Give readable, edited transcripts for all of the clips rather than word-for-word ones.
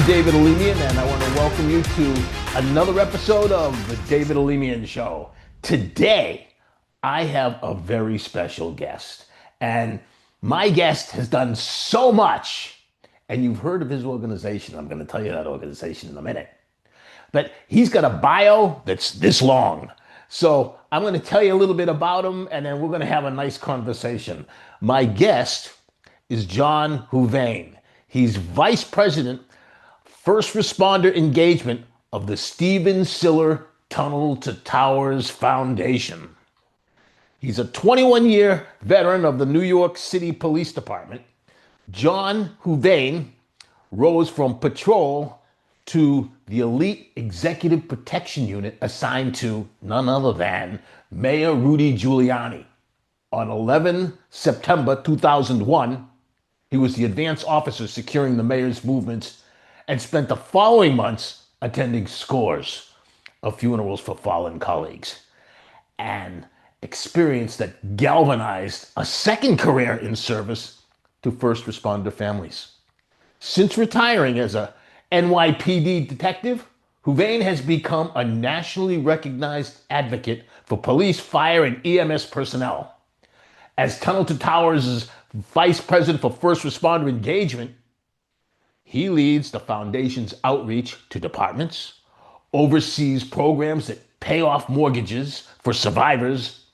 David Alemian, and I want to welcome you to another episode of the David Alemian Show. Today, I have a very special guest, and my guest has done so much, and you've heard of his organization. I'm going to tell you that organization in a minute. But he's got a bio that's this long. So I'm going to tell you a little bit about him, and then we're going to have a nice conversation. My guest is John Huvane. He's Vice President, First Responder Engagement of the Stephen Siller Tunnel to Towers Foundation. He's a 21-year veteran of the New York City Police Department. John Huvane rose from patrol to the elite executive protection unit assigned to none other than Mayor Rudy Giuliani. On 11 September 2001, he was the advance officer securing the mayor's movements and spent the following months attending scores of funerals for fallen colleagues, an experience that galvanized a second career in service to first responder families. Since retiring as a NYPD detective, Huvane has become a nationally recognized advocate for police, fire, and EMS personnel. As Tunnel to Towers' Vice President for First Responder Engagement, he leads the foundation's outreach to departments, oversees programs that pay off mortgages for survivors,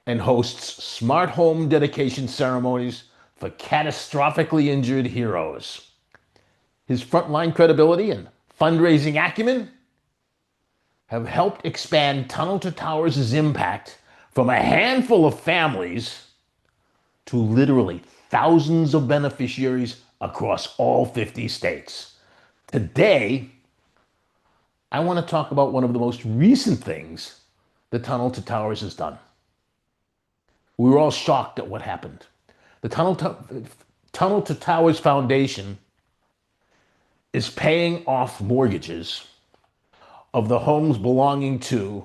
and hosts smart home dedication ceremonies for catastrophically injured heroes. His frontline credibility and fundraising acumen have helped expand Tunnel to Towers' impact from a handful of families to literally thousands of beneficiaries across all 50 states. Today, I want to talk about one of the most recent things the Tunnel to Towers has done. We were all shocked at what happened. The Tunnel to Towers Foundation is paying off mortgages of the homes belonging to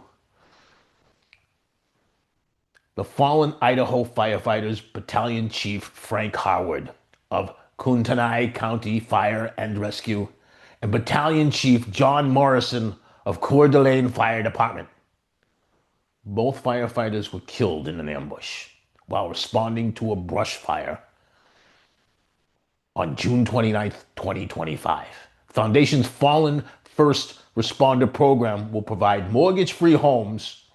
the fallen Idaho firefighters Battalion Chief Frank Harwood of Kootenai County Fire and Rescue, and Battalion Chief John Morrison of Coeur d'Alene Fire Department. Both firefighters were killed in an ambush while responding to a brush fire on June 29th, 2025. Foundation's Fallen First Responder program will provide mortgage-free homes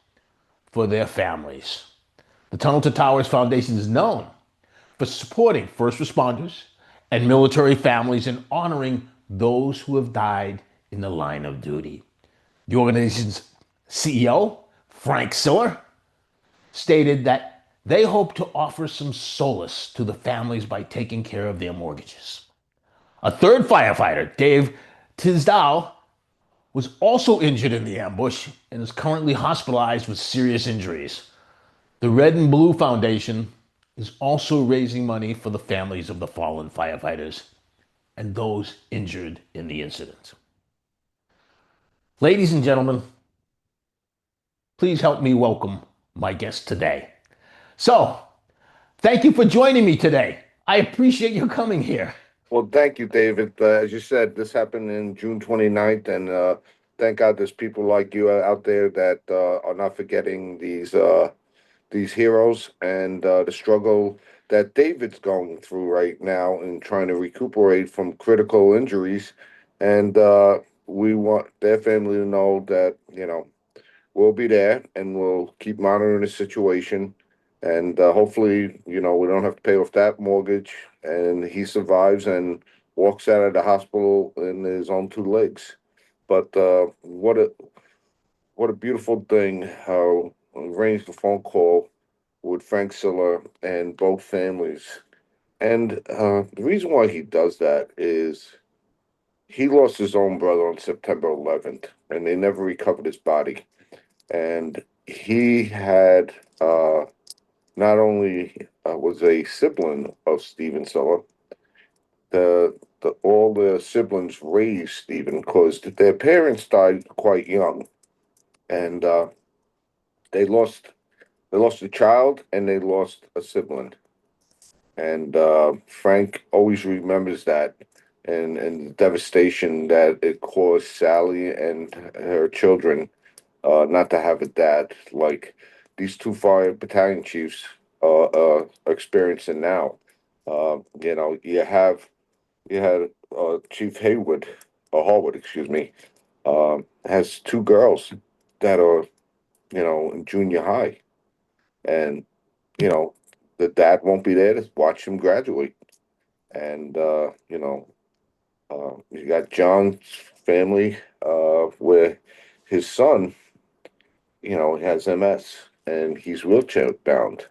for their families. The Tunnel to Towers Foundation is known for supporting first responders and military families and honoring those who have died in the line of duty. The organization's CEO, Frank Siller, stated that they hope to offer some solace to the families by taking care of their mortgages. A third firefighter, Dave Tisdale, was also injured in the ambush and is currently hospitalized with serious injuries. The Red and Blue Foundation is also raising money for the families of the fallen firefighters and those injured in the incident. Ladies and gentlemen, please help me welcome my guest today. So, thank you for joining me today. I appreciate you coming here. Well, thank you, David. As you said, this happened in June 29th, and thank God there's people like you out there that are not forgetting these heroes and the struggle that David's going through right now in trying to recuperate from critical injuries. And we want their family to know that, we'll be there and we'll keep monitoring the situation. And hopefully, we don't have to pay off that mortgage and he survives and walks out of the hospital in his own two legs. But what a beautiful thing how arranged the phone call with Frank Siller and both families. And the reason why he does that is he lost his own brother on September 11th, and they never recovered his body. And he had not only was a sibling of Stephen Siller, all the siblings raised Stephen because their parents died quite young, and they lost a child and they lost a sibling. And Frank always remembers that and the devastation that it caused Sally and her children not to have a dad like these two fire battalion chiefs are experiencing now. You know, you had Chief Haywood, or Harwood, excuse me, has two girls that are, you know, in junior high, and you know, the dad won't be there to watch him graduate, and you know, you got John's family, where his son, you know, has MS and he's wheelchair bound,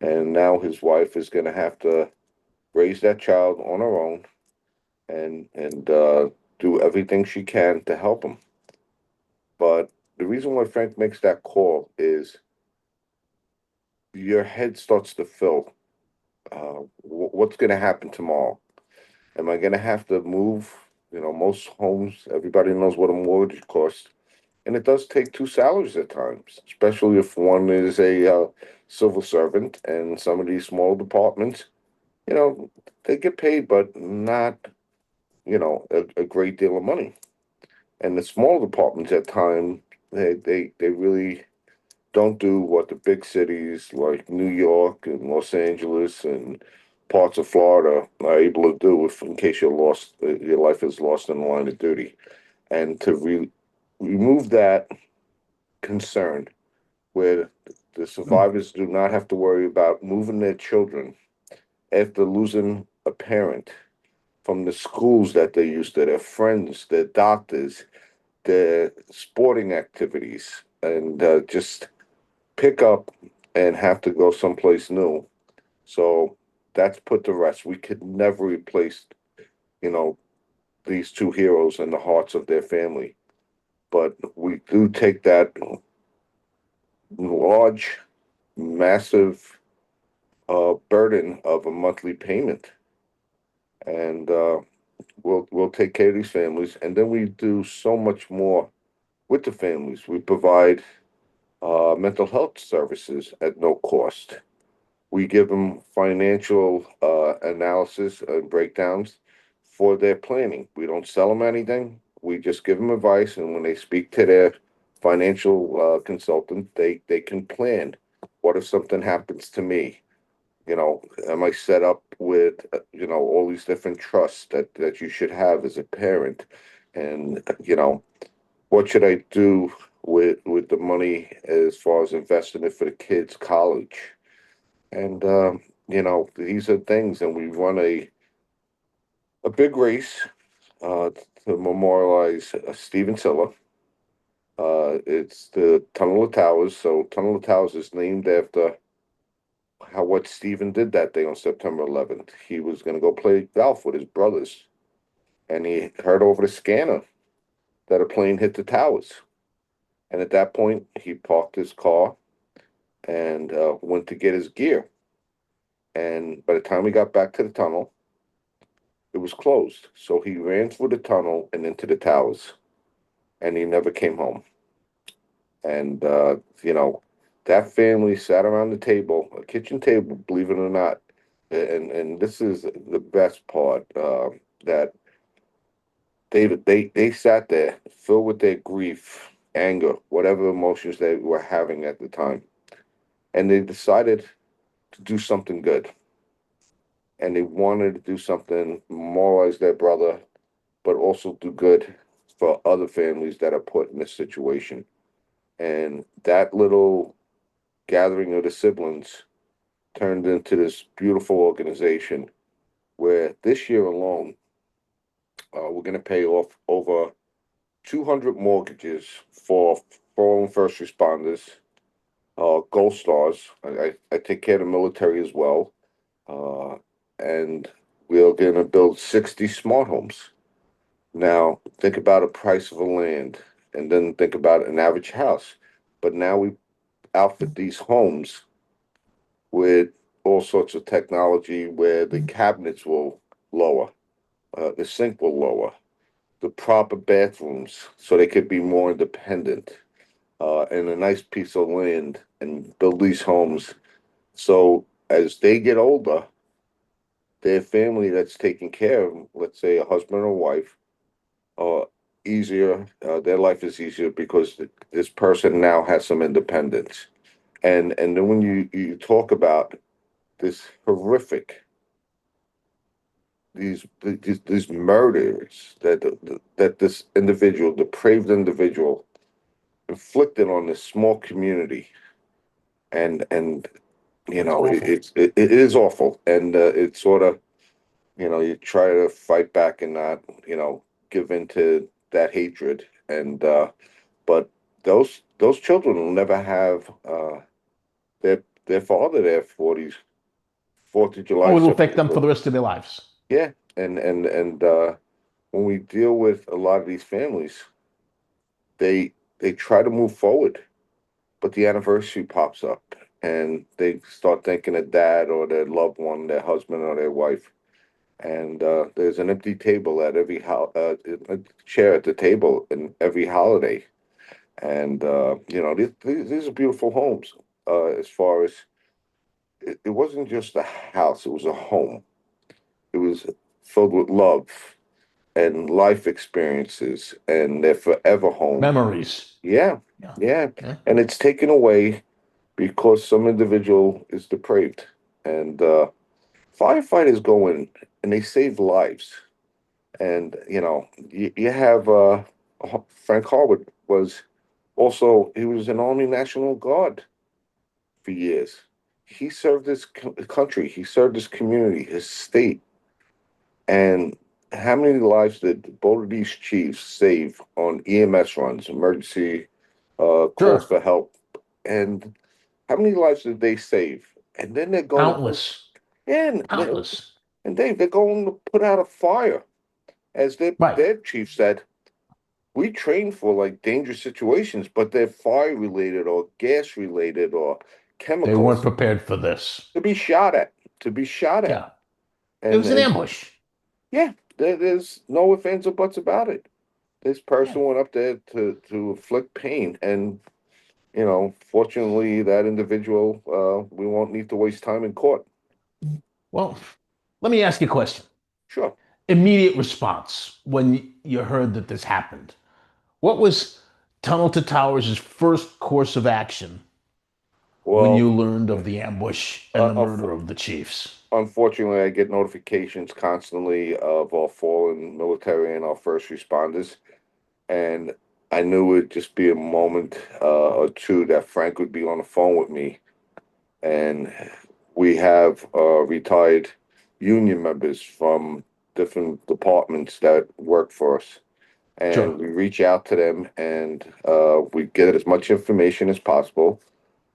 and now his wife is going to have to raise that child on her own and do everything she can to help him. But the reason why Frank makes that call is your head starts to fill. What's going to happen tomorrow? Am I going to have to move? You know, most homes, everybody knows what a mortgage costs. And it does take two salaries at times, especially if one is a civil servant and some of these small departments, you know, they get paid, but not, you know, a great deal of money. And the small departments at times, they really don't do what the big cities like New York and Los Angeles and parts of Florida are able to do if in case you're lost, your life is lost in the line of duty. And to remove that concern where the survivors do not have to worry about moving their children after losing a parent from the schools that they're used to, their friends, their doctors, their sporting activities, and just pick up and have to go someplace new. So that's put to rest. We could never replace, you know, these two heroes in the hearts of their family. But we do take that large, massive burden of a monthly payment, and we'll take care of these families, and then we do so much more with the families. We provide mental health services at no cost. We give them financial analysis and breakdowns for their planning. We don't sell them anything. We just give them advice, and when they speak to their financial consultant, they can plan. What if something happens to me? You know, am I set up with you know all these different trusts that you should have as a parent, and you know what should I do with the money as far as investing it for the kids' college? And you know, these are things, and we run a big race uh, to memorialize Stephen Siller. It's the Tunnel of Towers. So Tunnel of Towers is named after how what Stephen did that day on September 11th. He was going to go play golf with his brothers, and he heard over the scanner that a plane hit the towers. And at that point, he parked his car and went to get his gear. And by the time he got back to the tunnel, it was closed. So he ran through the tunnel and into the towers, and he never came home. And you know, that family sat around the table, a kitchen table, believe it or not. And this is the best part that they sat there filled with their grief, anger, whatever emotions they were having at the time, and they decided to do something good. And they wanted to do something, memorialize their brother, but also do good for other families that are put in this situation. And that little gathering of the siblings turned into this beautiful organization where this year alone, we're going to pay off over 200 mortgages for fallen first responders, Gold Stars. I take care of the military as well. Uh, and we're going to build 60 smart homes. Now, think about a price of a land and then think about an average house. But now we outfit these homes with all sorts of technology where the cabinets will lower, the sink will lower, the proper bathrooms so they could be more independent, and a nice piece of land and build these homes. So as they get older, their family that's taking care of them, let's say a husband or wife, uh, easier. Their life is easier because this person now has some independence. And then when you talk about this horrific these murders that this individual, depraved individual, inflicted on this small community, and It's awful. it is awful, and it's sort of, you try to fight back and not, give in to that hatred, and but those children will never have their father there for these Fourth of July Oh, it'll affect them for celebrations. the rest of their lives. Yeah, and when we deal with a lot of these families, they try to move forward, but the anniversary pops up, and they start thinking of dad or their loved one, their husband or their wife, and there's an empty table at every a chair at the table in every holiday, and these are beautiful homes. As far as it wasn't just a house; it was a home. It was filled with love and life experiences and their forever home. Memories. Yeah, Yeah. yeah. Yeah. And it's taken away because some individual is depraved. And firefighters go in and they save lives. And, you have Frank Harwood was also, he was an Army National Guard for years. He served his country, he served his community, his state. And how many lives did both of these chiefs save on EMS runs, emergency calls Sure. for help? And how many lives did they save? And then they're going to, Countless. yeah, Countless. and Dave, they're going to put out a fire. As Right. their chief said, we train for like dangerous situations, but they're fire related or gas related or They weren't chemicals prepared for this. to be shot at, to be shot at. Yeah. It And was an ambush. yeah, there's no ifs, ands, or buts about it. This Yeah. person went up there to inflict pain, and fortunately, that individual, we won't need to waste time in court. Well, let me ask you a question. Sure. Immediate response when you heard that this happened. What was Tunnel to Towers' first course of action when Well, you learned of the ambush and the murder of the chiefs? unfortunately, I get notifications constantly of our fallen military and our first responders, and I knew it'd just be a moment or two that Frank would be on the phone with me, and we have retired union members from different departments that work for us, and Sure. we reach out to them, and we get as much information as possible.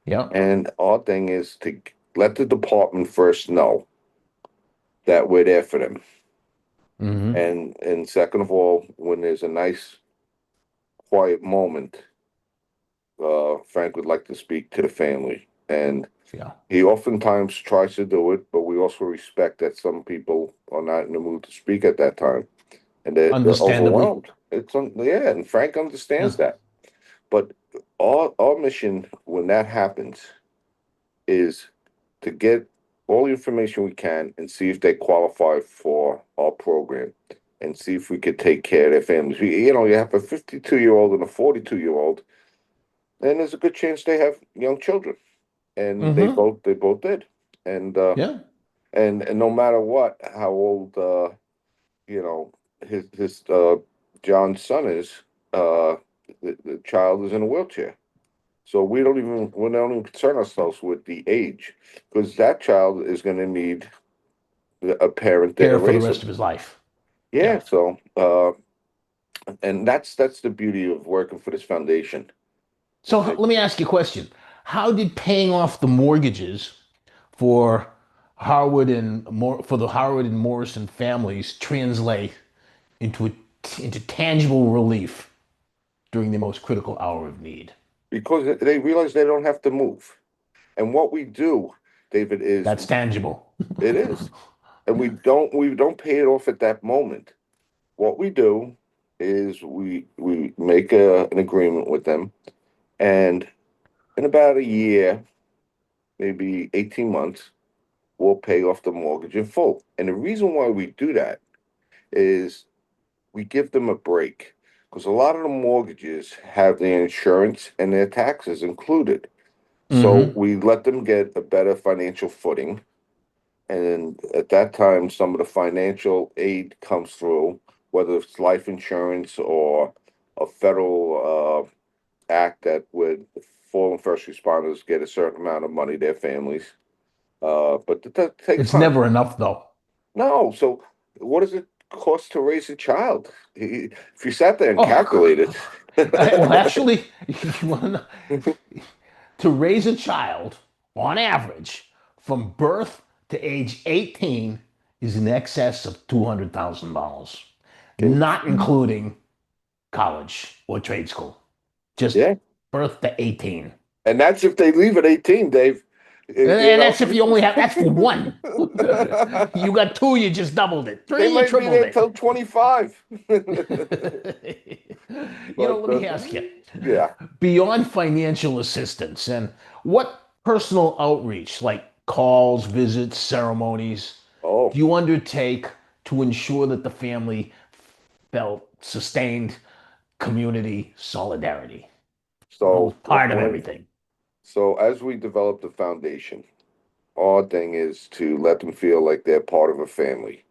Yeah. And our thing is to let the department first know that we're there for them, Hmm. and second of all, when there's a nice quiet moment, Frank would like to speak to the family, and Yeah. he oftentimes tries to do it, but we also respect that some people are not in the mood to speak at that time, and they're Understandably. overwhelmed. Yeah, and Frank Yeah. understands that. But our mission when that happens is to get all the information we can and see if they qualify for our program and see if we could take care of their families. You have a 52-year-old and a 42-year-old, and there's a good chance they have young children, and they Hmm. both did, and uh, Yeah. and no matter what, how old you know his John's son is, the child is in a wheelchair. So we don't even concern ourselves with the age, because that child is going to need a parent there to Care for the raise rest him. of his life. Yeah. Yeah. So and that's the beauty of working for this foundation. So Is that let me ask you a question. How did paying off the mortgages for for the Harwood and Morrison families translate into tangible relief during the most critical hour of need? because they realize they don't have to move, and what we do, David, is That's tangible. it is, and Yeah. we don't pay it off at that moment. What we do is we make an agreement with them, and in about a year, maybe 18 months, we'll pay off the mortgage in full. And the reason why we do that is we give them a break because a lot of the mortgages have their insurance and their taxes included. So Mm-hmm. we let them get a better financial footing. And at that time, some of the financial aid comes through, whether it's life insurance or a federal act that would fallen first responders get a certain amount of money, their families. But that takes It's time. never enough, though. No, so what does it cost to raise a child? If you sat there and Oh, calculated, well, actually, you wanna to raise a child on average from birth to age 18 is in excess of $200,000, can, not including college or trade school, just yeah, birth to 18. and that's if they leave at 18, Dave. You And know, that's if you only have, that's for one. You got two, you just doubled it. they Three, you might be tripled there it. till 25. But Let me ask you, yeah. beyond financial assistance and what personal outreach, like calls, visits, ceremonies, Oh, do you undertake to ensure that the family felt sustained community solidarity? Well, so part of everything. so as we develop the foundation, our thing is to let them feel like they're part of a family.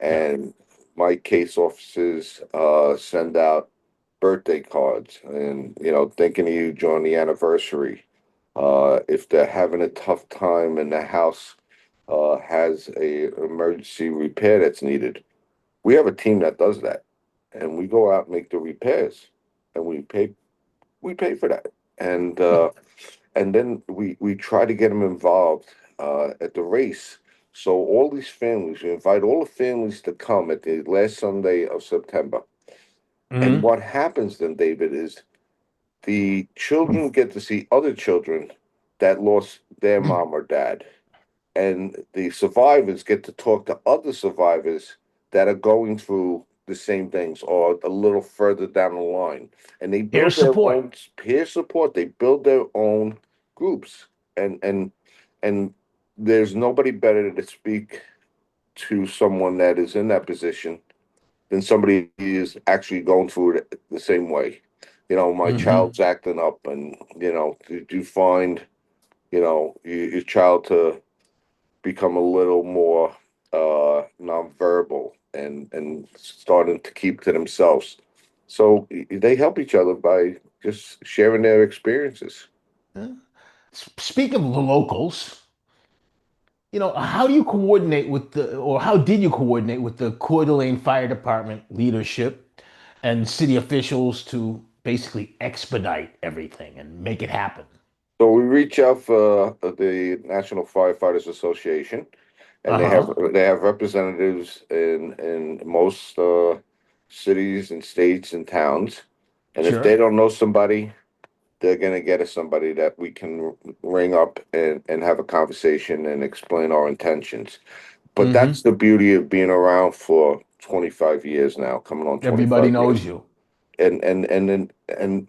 Yeah. And my case officers send out birthday cards and thinking of you during the anniversary. If they're having a tough time and the house has a emergency repair that's needed, we have a team that does that, and we go out and make the repairs, and we pay for that, and then we try to get them involved at the race. So all these families, we invite all the families to come at the last Sunday of September. And Hmm. what happens then, David, is the children get to see other children that lost their mom or dad, and the survivors get to talk to other survivors that are going through the same things or a little further down the line, and they Peer build their support. own peer support. They build their own groups, and there's nobody better to speak to someone that is in that position than somebody who is actually going through it the same way. My Hmm. child's acting up, and did you find your child to become a little more nonverbal and starting to keep to themselves. So they help each other by just sharing their experiences. Speak of the locals, how do you coordinate with or how did you coordinate with the Coeur d'Alene Fire Department leadership and city officials to basically expedite everything and make it happen? So we reach out for the National Firefighters Association, and they have Uh-huh. they have representatives in most cities and states and towns. And if they Sure. don't know somebody, they're going to get us somebody that we can ring up and have a conversation and explain our intentions. But that's Hmm. the beauty of being around for 25 years now, coming on Everybody 25 knows years. you. And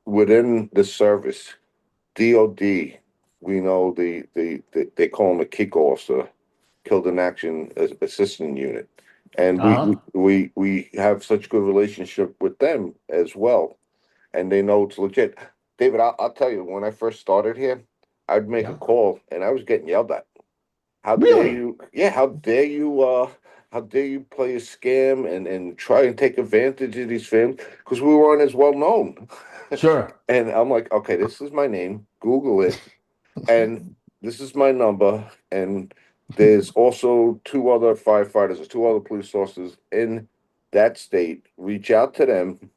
within the service, DOD, we know they call them a kick officer, killed in action assistant unit. And we, Uh-huh. we we have such good relationship with them as well, and they know it's legit. David, I'll tell you, when I first started here, I'd make a Yeah. call and I was getting yelled at. How dare Really? you? Yeah, how dare you play a scam and try and take advantage of these families because we weren't as well known. Sure. And I'm like, okay, this is my name. Google it, and this is my number. And there's also two other firefighters or two other police officers in that state. Reach out to them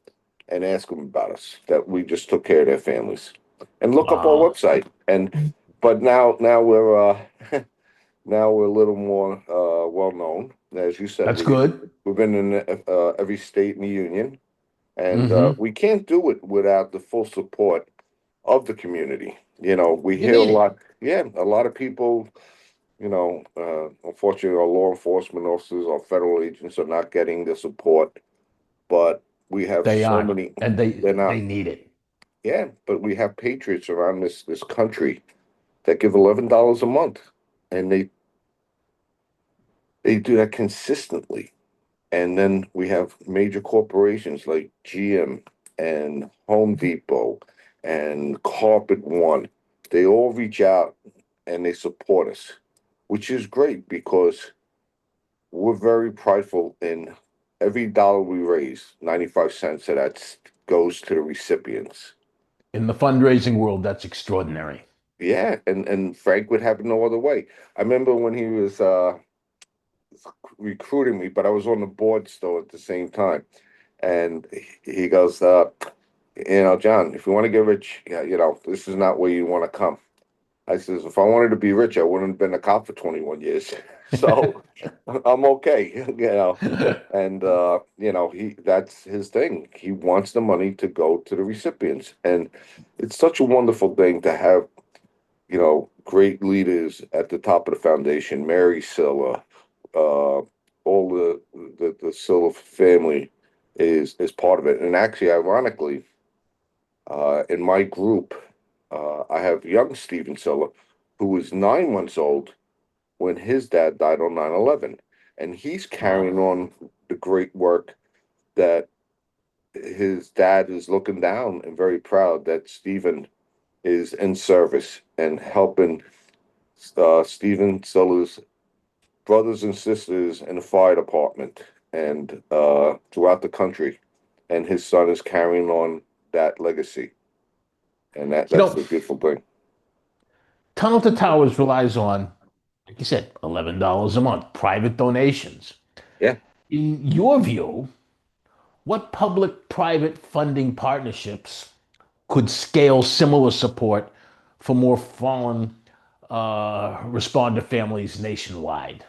and ask them about us, that we just took care of their families. And look up our Wow. website. And but now we're now we're a little more well known. As you said, That's good. we've been in every state in the union, and Hmm. we can't do it without the full support of the community. We You hear a need it. lot. Yeah, a lot of people. Unfortunately, our law enforcement officers, our federal agents are not getting the support, but we have They so aren't, many. and They're they not. need it. Yeah, but we have patriots around this country that give $11 a month, and They do that consistently. And then we have major corporations like GM and Home Depot and Carpet One. They all reach out and they support us, which is great because we're very prideful in every dollar we raise, 95 cents of that goes to the recipients. In the fundraising world, that's extraordinary. Yeah, and Frank would have it no other way. I remember when he was recruiting me, but I was on the board still at the same time. And he goes, John, if you want to get rich, yeah, this is not where you want to come. I says, if I wanted to be rich, I wouldn't have been a cop for 21 years. So I'm okay, And he that's his thing. He wants the money to go to the recipients. And it's such a wonderful thing to have, great leaders at the top of the foundation, Mary Silla, all the Silla family is part of it. And actually, ironically, in my group, I have young Stephen Silla, who was 9 months old when his dad died on 9/11, and he's Wow. carrying on the great work that his dad is looking down and very proud that Stephen is in service and helping Stephen Silla's brothers and sisters in the fire department and throughout the country, and his son is carrying on that legacy, and You that's know, the beautiful thing. Tunnel to Towers relies on, like you said, $11 a month, private donations. Yeah. In your view, what public-private funding partnerships could scale similar support for more fallen responder families nationwide?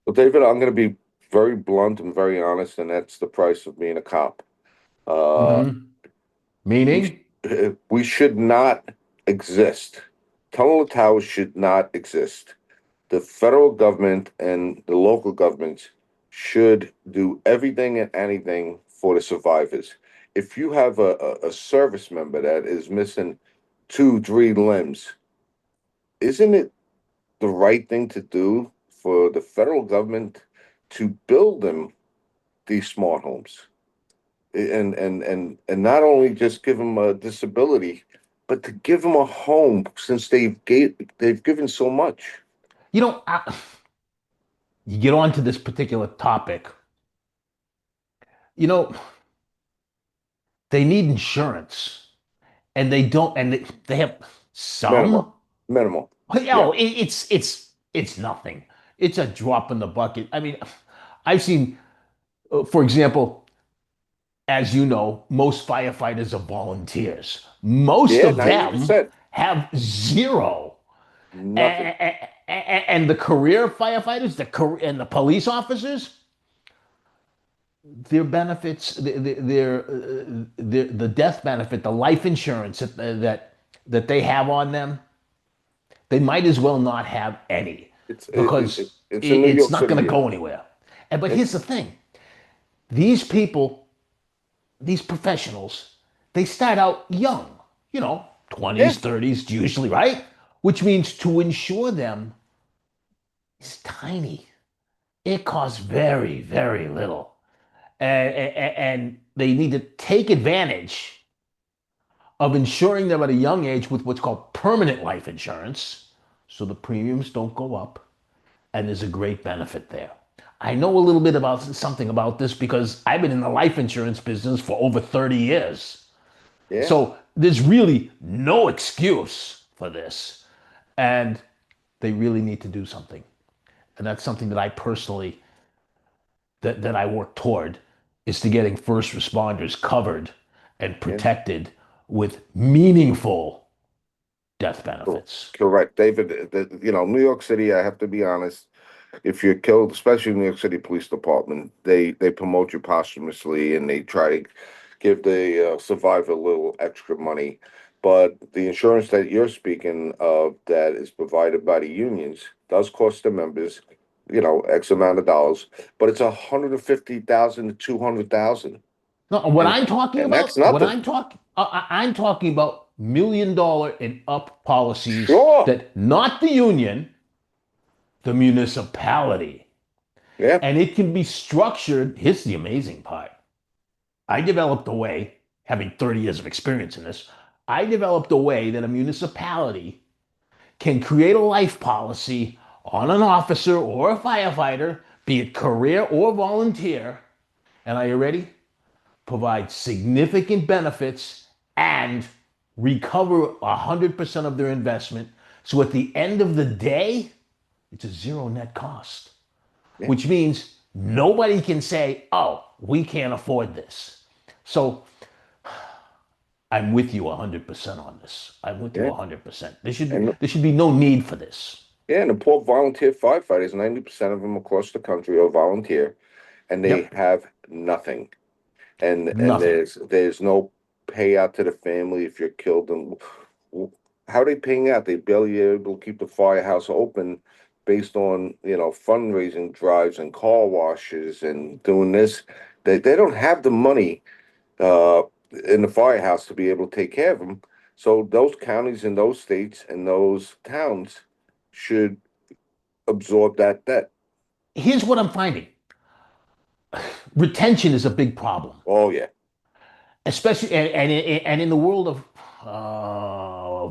Well, David, I'm going to be very blunt and very honest, and that's the price of being a cop. Uh, Hmm. we Meaning? we should not exist. Tunnel to Towers should not exist. The federal government and the local governments should do everything and anything for the survivors. If you have a service member that is missing two, three limbs, isn't it the right thing to do for the federal government to build them these smart homes and not only just give them a disability, but to give them a home since they've given so much. You know, you get onto this particular topic, you know, they need insurance and they don't, and they have some. Minimal, minimal. Well, Yeah, it's nothing. It's a drop in the bucket. I mean, I've seen, for example, as you know, most firefighters are volunteers. Most yeah, of ninety them percent, have zero. nothing. And the career firefighters, and the police officers, their benefits, the death benefit, the life insurance that they have on them, they might as well not have any because It's a New it's York not City going to go issue. anywhere. But It, here's the thing: these people, these professionals, they start out young, 20s, yeah, 30s, usually, right? Which means to insure them is tiny. It costs very, very little. And they need to take advantage of insuring them at a young age with what's called permanent life insurance so the premiums don't go up and there's a great benefit there. I know a little bit about something about this because I've been in the life insurance business for over 30 years. yeah, So there's really no excuse for this. And they really need to do something. And that's something that I personally that I work toward is to getting first responders covered and yeah. protected with meaningful death benefits. Correct, David. New York City. I have to be honest. If you're killed, especially New York City Police Department, they promote you posthumously and they try to give the survivor a little extra money. But the insurance that you're speaking of that is provided by the unions does cost the members, X amount of dollars, but it's 150,000 to 200,000, No, what and I'm talking that's about, nothing. I'm talking about $1 million and up policies Sure, that not the union, the municipality. Yeah. And it can be structured. Here's the amazing part. I developed a way, having 30 years of experience in this, I developed a way that a municipality can create a life policy on an officer or a firefighter, be it career or volunteer. And are you ready? Provide significant benefits and recover 100% of their investment. So at the end of the day, it's a zero net cost, Yeah. which means nobody can say, oh, we can't afford this. So I'm with you 100% on this. I'm with you Yeah. 100%. And There should be no need for this. yeah, and the poor volunteer firefighters, 90% of them across the country are volunteer, and they Yep. have nothing. And Nothing. there's no payout to the family if you're killed. And how are they paying out? They barely able to keep the firehouse open based on, fundraising drives and car washes and doing this. They don't have the money uh, in the firehouse to be able to take care of them. So those counties and those states and those towns should absorb that debt. Here's what I'm finding. Retention is a big problem, Oh yeah, especially and in the world of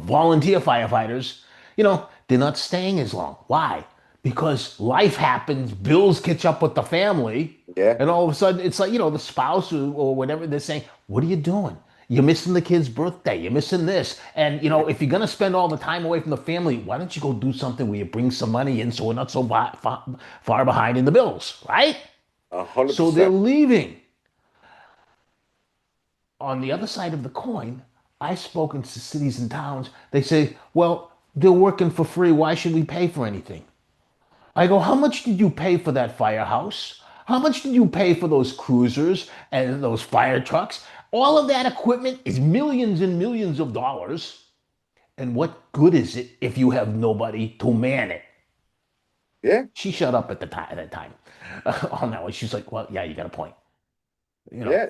volunteer firefighters, they're not staying as long. Why? Because life happens, bills catch up with the family, yeah, and all of a sudden it's like, the spouse or whatever, they're saying, what are you doing? You're missing the kid's birthday. You're missing this. And, yeah, if you're going to spend all the time away from the family, why don't you go do something where you bring some money in so we're not so far behind in the bills, right? a hundred So they're percent. leaving. On the other side of the coin, I've spoken to cities and towns. They say, well, they're working for free. Why should we pay for anything? I go, how much did you pay for that firehouse? How much did you pay for those cruisers and those fire trucks? All of that equipment is millions and millions of dollars. And what good is it if you have nobody to man it? Yeah, She shut up at that time on that one. She's like, well, yeah, you got a point. You know, yeah,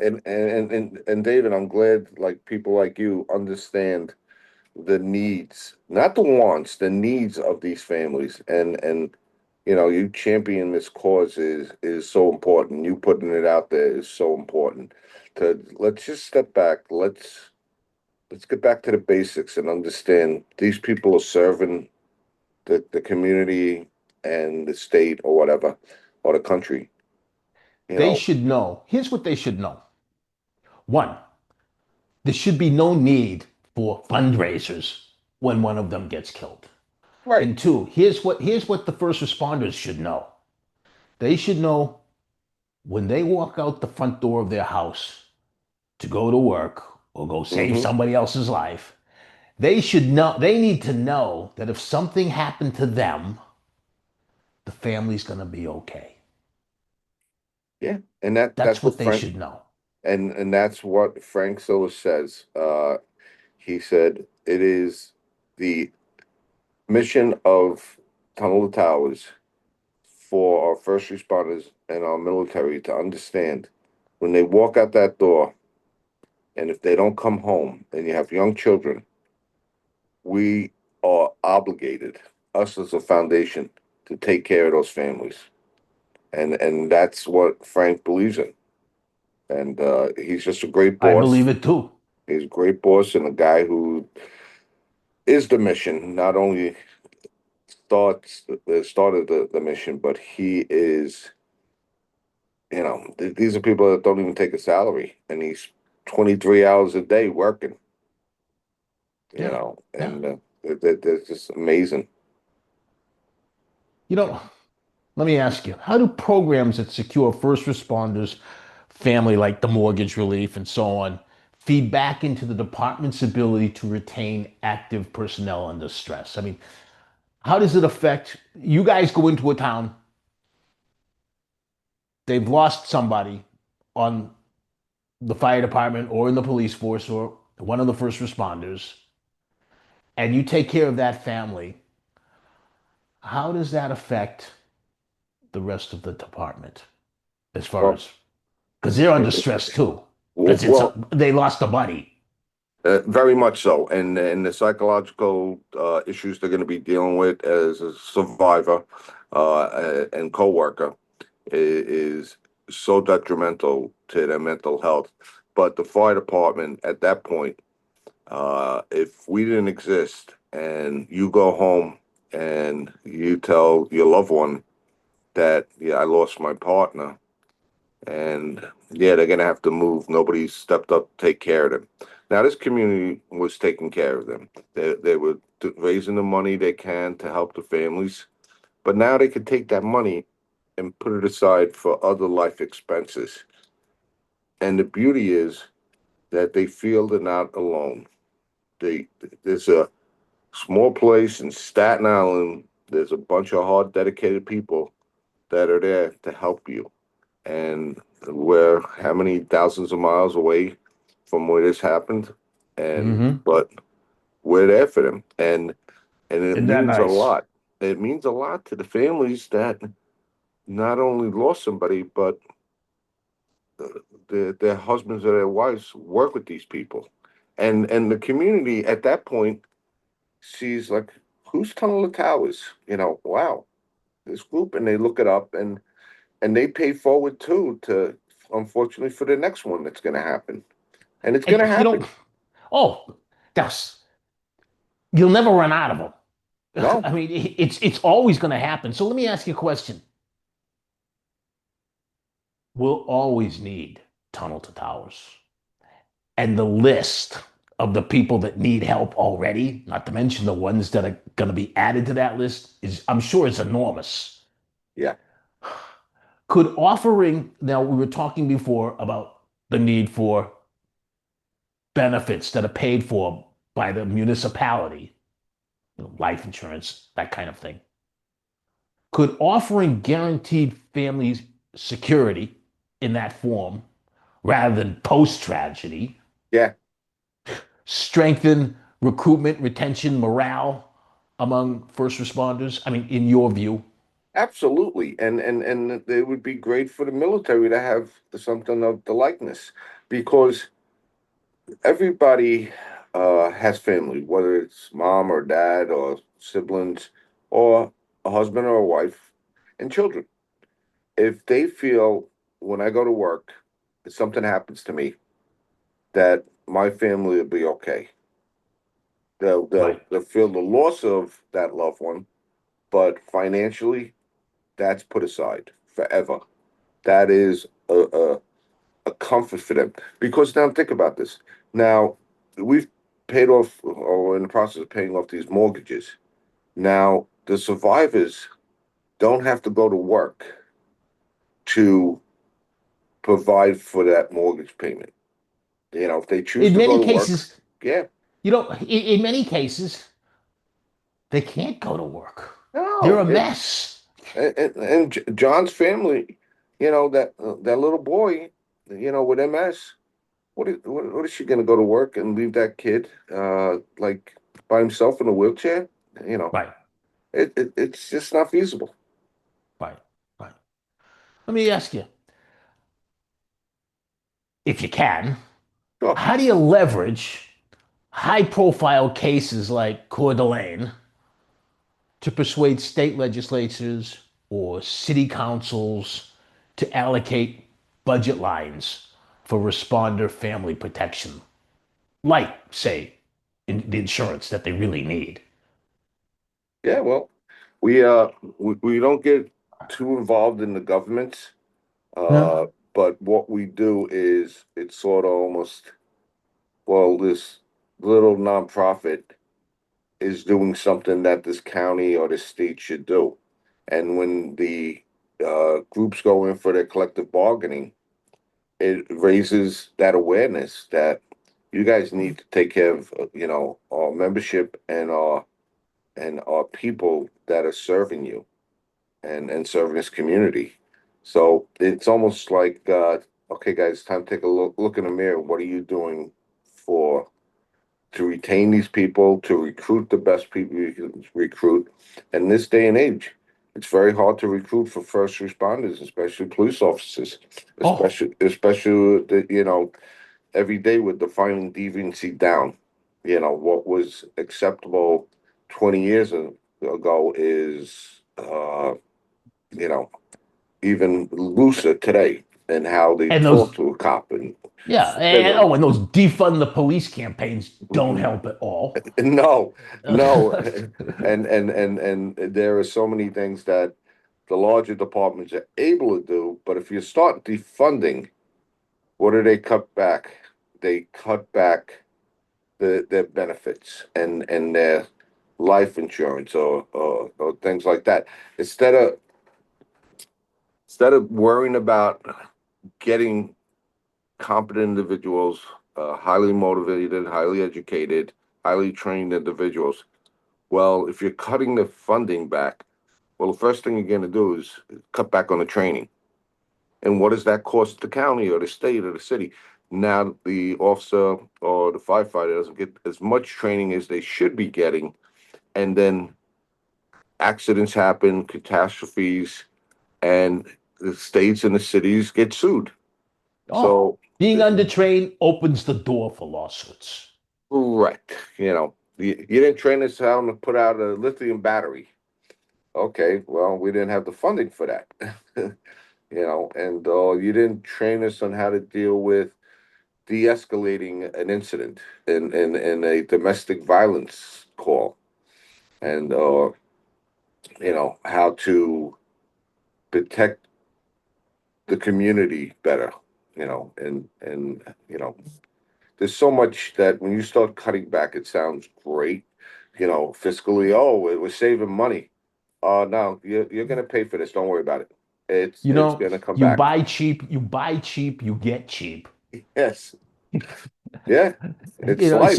and David, I'm glad like people like you understand the needs, not the wants, the needs of these families, and you champion this cause is so important. You putting it out there is so important. Let's just step back. Let's get back to the basics and understand these people are serving the community and the state or whatever or the country. You they know, should know. Here's what they should know. One, there should be no need for fundraisers when one of them gets killed. right? And two, here's what the first responders should know. They should know when they walk out the front door of their house to go to work or go save Mm-hmm. somebody else's life, they need to know that if something happened to them, the family's going to be okay. Yeah, and that That's that's what what they Frank should know. and that's what Frank Silla says. He said it is the mission of Tunnel to Towers for our first responders and our military to understand when they walk out that door, and if they don't come home, and you have young children, we are obligated, us as a foundation, to take care of those families, and that's what Frank believes in, and he's just a great I boss. believe it too. He's a great boss and a guy who is the mission, not only started the mission, but he is, these are people that don't even take a salary, and he's 23 hours a day working, Yeah. Yeah. and it's just amazing. You know, let me ask you, how do programs that secure first responders, family like the mortgage relief and so on, feed back into the department's ability to retain active personnel under stress? I mean, how does it affect you guys go into a town, they've lost somebody on the fire department or in the police force or one of the first responders, and you take care of that family. How does that affect the rest of the department as far Well, as because they're under stress too because well, they lost a buddy. very much so, and the psychological issues they're going to be dealing with as a survivor and coworker. is so detrimental to their mental health. But the fire department at that point, if we didn't exist and you go home and you tell your loved one that, yeah, I lost my partner, and yeah, they're gonna have to move. Nobody stepped up to take care of them. Now, this community was taking care of them. They were raising the money they can to help the families, but now they could take that money and put it aside for other life expenses. And the beauty is that they feel they're not alone. They There's a small place in Staten Island. There's a bunch of hard, dedicated people that are there to help you. And we're how many thousands of miles away from where this happened, and Mm-hmm. but we're there for them, and it Isn't that means a nice? lot. It means a lot to the families that not only lost somebody, but their husbands or their wives work with these people, and the community at that point sees like, who's Tunnel of Towers? Wow, this group, and they look it up, and they pay forward too, to unfortunately, for the next one that's going to happen, and it's going to You know, happen. oh, that's you'll never run out of them. No, I mean, it's always going to happen. So let me ask you a question. We'll always need tunnel to towers. And the list of the people that need help already, not to mention the ones that are going to be added to that list, is I'm sure is enormous. yeah, Could offering, now we were talking before about the need for benefits that are paid for by the municipality, life insurance, that kind of thing. Could offering guaranteed families security in that form rather than post tragedy yeah, strengthen recruitment, retention, morale among first responders? I mean, in your view? absolutely, and it would be great for the military to have something of the likeness, because everybody has family, whether it's mom or dad or siblings or a husband or a wife and children. If they feel, when I go to work, if something happens to me, that my family will be okay. Right. They'll feel the loss of that loved one, but financially, that's put aside forever. That is a comfort for them. Because now think about this. Now, we've paid off, or in the process of paying off, these mortgages. Now, the survivors don't have to go to work to provide for that mortgage payment. If they choose In to go many to work, cases, yeah. in many cases, they can't go to work. They're No, a mess. and John's family, that little boy, with MS, what is she going to go to work and leave that kid like by himself in a wheelchair? You know, Right, it's just not feasible. right, right. Let me ask you, if you can, Sure. how do you leverage high profile cases like Coeur d'Alene to persuade state legislatures or city councils to allocate budget lines for responder family protection, like, say, the insurance that they really need? Yeah, well, we don't get too involved in the government, Yeah. but what we do is it's sort of almost, well, this little nonprofit is doing something that this county or this state should do. And when the groups go in for their collective bargaining, it raises that awareness that you guys need to take care of, our membership and our people that are serving you and serving this community. So it's almost like, okay, guys, it's time to take a look in the mirror. What are you doing for to retain these people, to recruit the best people you can recruit? And this day and age, it's very hard to recruit for first responders, especially police officers, Oh, especially the, every day with defining deviancy down. What was acceptable 20 years ago is, you know, even looser today in how they And talk those, to a cop and yeah, say them. and those defund the police campaigns don't help at all. No, no, and there are so many things that the larger departments are able to do, but if you start defunding, what do they cut back? They cut back their benefits and their life insurance or things like that. Instead of instead of worrying about getting competent individuals, highly motivated, highly educated, highly trained individuals. Well, if you're cutting the funding back, well, the first thing you're going to do is cut back on the training. And what does that cost the county or the state or the city? Now, the officer or the firefighter doesn't get as much training as they should be getting. And then accidents happen, catastrophes, and the states and the cities get sued. Oh, So, being undertrained opens the door for lawsuits. correct. You didn't train us how to put out a lithium battery. Okay, well, we didn't have the funding for that. And you didn't train us on how to deal with de-escalating an incident in a domestic violence call, and how to protect the community better. And there's so much that when you start cutting back, it sounds great. Fiscally, oh, we're saving money. No, you're gonna pay for this. Don't worry about it. It's gonna come back. You buy cheap, you get cheap. Yes, yeah, it's life.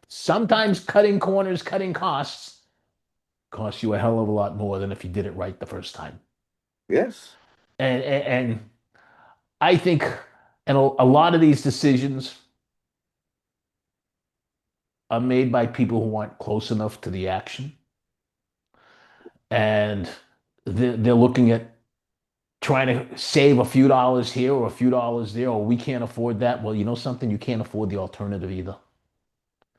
Sometimes cutting corners, cutting costs costs you a hell of a lot more than if you did it right the first time. Yes, And I think, and a lot of these decisions are made by people who aren't close enough to the action, and they're looking at trying to save a few dollars here or a few dollars there, or we can't afford that. Well, you know something? You can't afford the alternative either.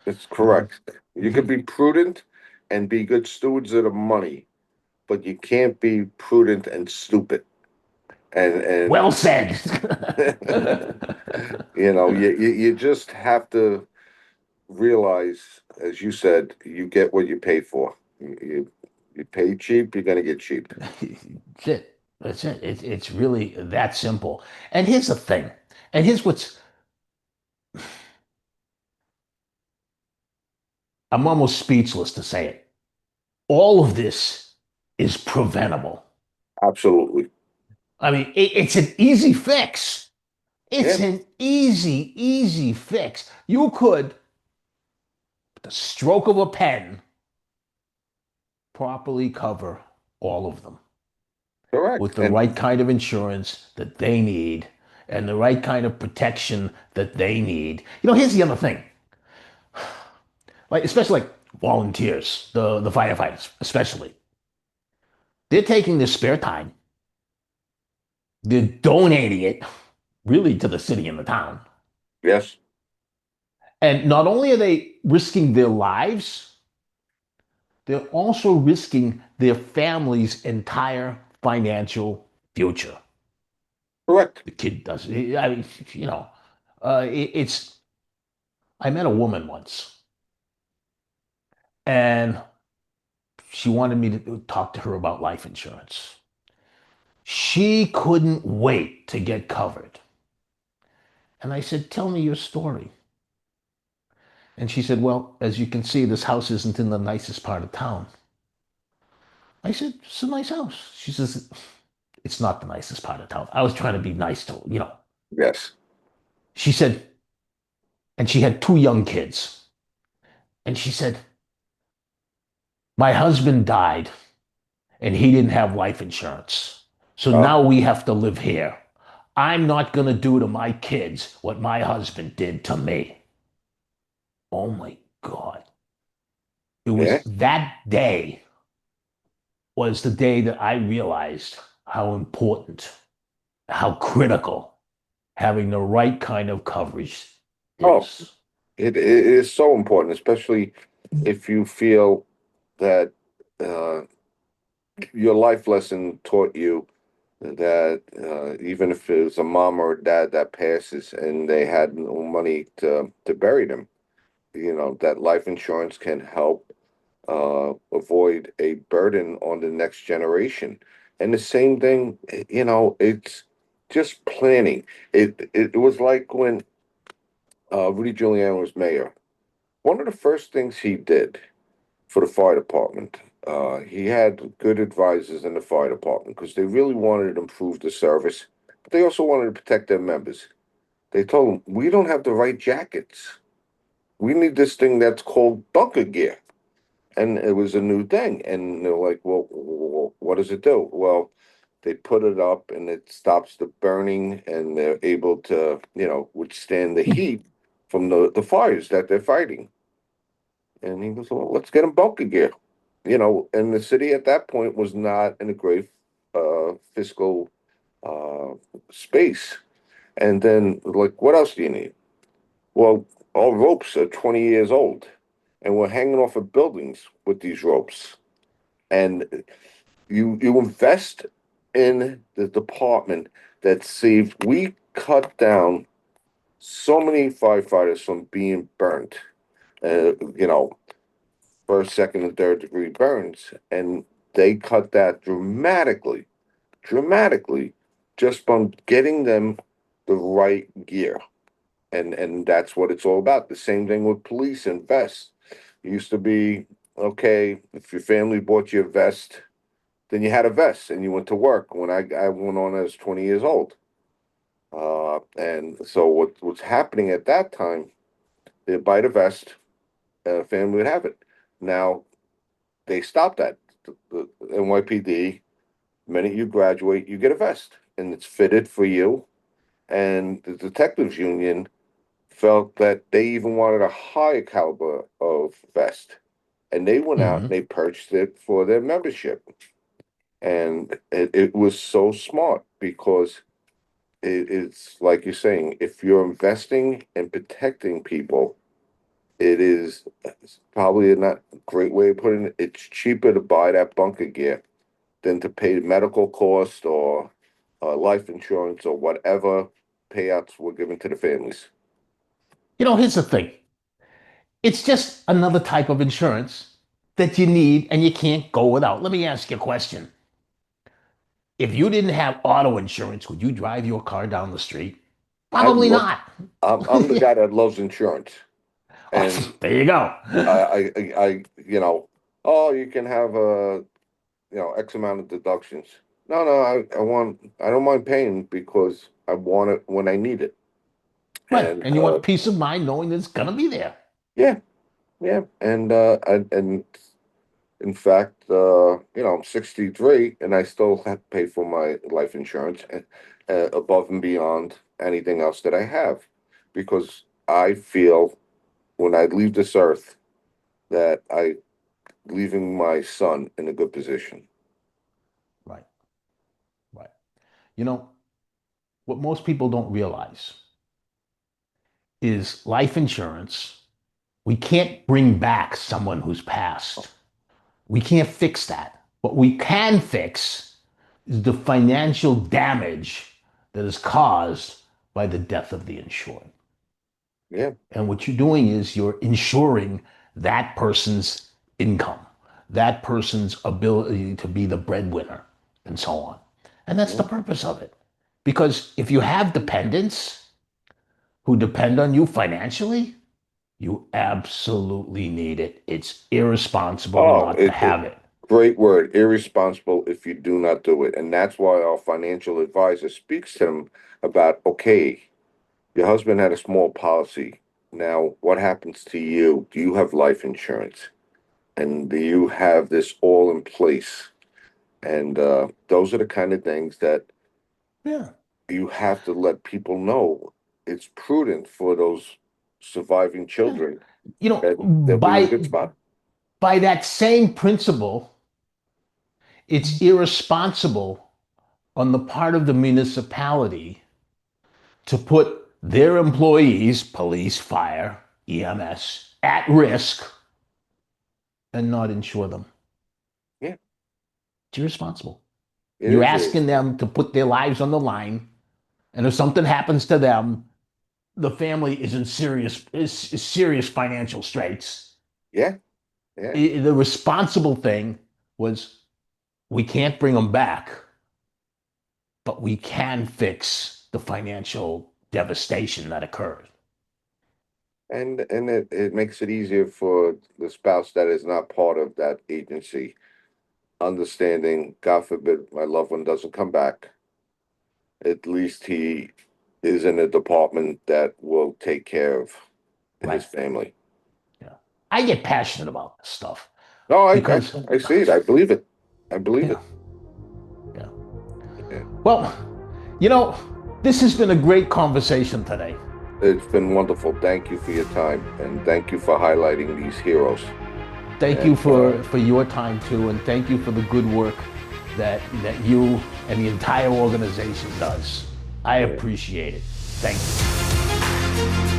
it's You know, correct. You could be prudent and be good stewards of the money, but you can't be prudent and stupid. And well said. you just have to realize, as you said, you get what you pay for. You pay cheap, you're gonna get cheap. That's it. That's it. It's really that simple. And here's the thing. And here's what's I'm almost speechless to say it. All of this is preventable. Absolutely. I mean, it's an easy fix. It's Yeah, an easy fix. You could, with the stroke of a pen, properly cover all of them correct. with the And right kind of insurance that they need and the right kind of protection that they need. Here's the other thing. Like, especially like volunteers, the firefighters, especially. They're taking their spare time. They're donating it really to the city and the town. yes, And not only are they risking their lives, they're also risking their family's entire financial future. correct. The kid does. I mean, it's. I met a woman once, and she wanted me to talk to her about life insurance. She couldn't wait to get covered. And I said, "Tell me your story." And she said, "Well, as you can see, this house isn't in the nicest part of town." I said, "It's a nice house." She says, "It's not the nicest part of town." I was trying to be nice to her. Yes. She said, and she had two young kids. And she said, "My husband died and he didn't have life insurance. So Oh, now we have to live here. I'm not going to do to my kids what my husband did to me." Oh my God. It yeah. was that day was the day that I realized how important, how critical having the right kind of coverage Oh, is. it is so important, especially if you feel that uh, your life lesson taught you that even if it was a mom or a dad that passes and they had no money to bury them, that life insurance can help avoid a burden on the next generation. And the same thing, it's just planning. It was like when Rudy Giuliani was mayor. One of the first things he did for the fire department, he had good advisors in the fire department because they really wanted to improve the service, but they also wanted to protect their members. They told him, "We don't have the right jackets. We need this thing that's called bunker gear." And it was a new thing. And they're like, "Well, what does it do?" Well, they put it up and it stops the burning and they're able to, withstand the heat from the fires that they're fighting. And he goes, "Well, let's get them bunker gear." And the city at that point was not in a great fiscal uh, space. And then, like, what else do you need? Well, all ropes are 20 years old, and we're hanging off of buildings with these ropes. And you invest in the department that saved. We cut down so many firefighters from being burnt. You know, first, second, and third degree burns, and they cut that dramatically, just from getting them the right gear. And that's what it's all about. The same thing with police and vests. It used to be, okay, if your family bought you a vest, then you had a vest and you went to work. When I went on, I was 20 years old. And so what's happening at that time, they buy the vest, and a family would have it. Now they stopped that. The NYPD, the minute you graduate, you get a vest and it's fitted for you. And the detectives union felt that they even wanted a higher caliber of vest. And they went out and Hmm. they purchased it for their membership. And it was so smart because it's like you're saying, if you're investing and protecting people, it is probably not a great way of putting it. It's cheaper to buy that bunker gear than to pay medical cost or life insurance or whatever payouts were given to the families. Here's the thing. It's just another type of insurance that you need and you can't go without. Let me ask you a question. If you didn't have auto insurance, would you drive your car down the street? I Probably love. not. I'm the guy that loves insurance, and There you go. oh, you can have X amount of deductions. No, no, I don't mind paying because I want it when I need it. Right. And And you want peace of mind knowing that it's going to be there. yeah, yeah, and in fact, I'm 63 and I still have to pay for my life insurance above and beyond anything else that I have because I feel when I leave this earth that I leaving my son in a good position. Right. Right. You know, what most people don't realize is life insurance. We can't bring back someone who's passed. We can't fix that. What we can fix is the financial damage that is caused by the death of the insured. Yeah. And what you're doing is you're insuring that person's income, that person's ability to be the breadwinner, and so on. And that's the Yeah. purpose of it. Because if you have dependents who depend on you financially, you absolutely need it. It's irresponsible Oh, not to have it. great word, irresponsible if you do not do it. And that's why our financial advisor speaks to them about, okay, your husband had a small policy. Now, what happens to you? Do you have life insurance? And do you have this all in place? And those are the kind of things that Yeah. you have to let people know. It's prudent for those surviving Yeah. children You know, that they'll be in a good spot. by that same principle, it's irresponsible on the part of the municipality to put their employees, police, fire, EMS, at risk and not insure them. Yeah. It's irresponsible. It You're is. asking them to put their lives on the line, and if something happens to them, the family is in serious financial straits. Yeah, yeah. The responsible thing was we can't bring them back, but we can fix the financial devastation that occurred. And it makes it easier for the spouse that is not part of that agency, understanding, God forbid, my loved one doesn't come back. At least he is in a department that will take care of his Right. family. Yeah. I get passionate about this stuff No, because, I see it. I believe it. I believe yeah, it. yeah. Yeah. Well, you know, this has been a great conversation today. It's been wonderful. Thank you for your time, and thank you for highlighting these heroes. Thank you And for your time too, and thank you for the good work that you and the entire organization does. I yeah. appreciate it. Thank you.